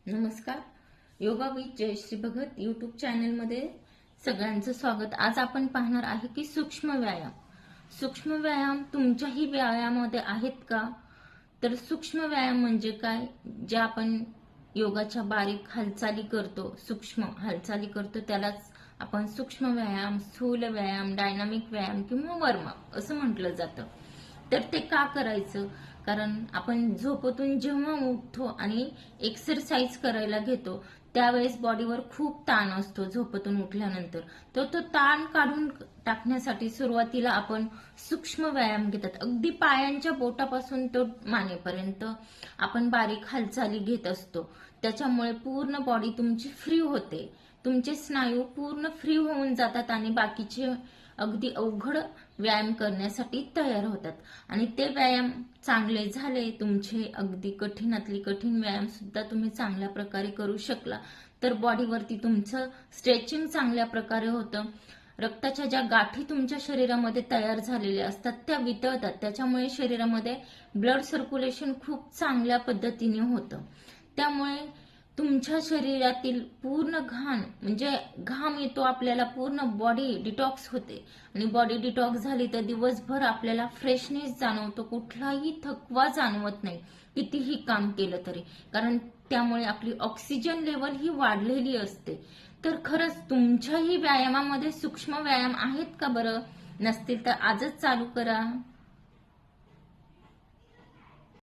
नमस्कार. Yoga with Jayashree Bhagat YouTube चॅनलमध्ये सगळ्यांचं स्वागत. आज आपण पाहणार आहे की सूक्ष्म व्यायाम. सूक्ष्म व्यायाम तुमच्याही व्यायामामध्ये आहेत का? तर सूक्ष्म व्यायाम म्हणजे काय? जे आपण योगाच्या बारीक हालचाली करतो, सूक्ष्म हालचाली करतो, त्यालाच आपण सूक्ष्म व्यायाम, स्थूल व्यायाम, डायनामिक व्यायाम किंवा वॉर्मअप असं म्हटलं जातं. तर ते का करायचं? कारण आपण झोपेतून जेव्हा उठतो आणि एक्सरसाइज करायला घेतो त्यावेळेस बॉडीवर खूप ताण असतो. झोपेतून उठल्यानंतर तो ताण काढून टाकण्यासाठी सुरुवातीला आपण सूक्ष्म व्यायाम घेतात. अगदी पायांच्या बोटापासून तो मानेपर्यंत आपण बारीक हालचाली घेत असतो. त्याच्यामुळे पूर्ण बॉडी तुमची फ्री होते, तुमचे स्नायू पूर्ण फ्री होऊन जातात आणि बाकीचे अगदी अवघड व्यायाम करण्यासाठी तयार होतात. आणि ते व्यायाम चांगले झाले तुमचे, अगदी कठीणातली कठीण व्यायाम सुद्धा तुम्ही चांगल्या प्रकारे करू शकला तर बॉडीवरती तुमचं स्ट्रेचिंग चांगल्या प्रकारे होतं. रक्ताच्या ज्या गाठी तुमच्या शरीरामध्ये तयार झालेल्या असतात त्या वितळतात. त्याच्यामुळे शरीरामध्ये ब्लड सर्क्युलेशन खूप चांगल्या पद्धतीने होतं. त्यामुळे तुमच्या शरीरातील पूर्ण घाण म्हणजे घाम येतो आपल्याला, पूर्ण बॉडी डिटॉक्स होते आणि बॉडी डिटॉक्स झाली तर दिवसभर आपल्याला फ्रेशनेस जाणवतो, कुठलाही थकवा जाणवत नाही कितीही काम केलं तरी, कारण त्यामुळे आपली ऑक्सिजन लेवल ही वाढलेली असते. तर खरंच तुमच्याही व्यायामामध्ये सूक्ष्म व्यायाम आहेत का बरं? नसतील तर आजच चालू करा.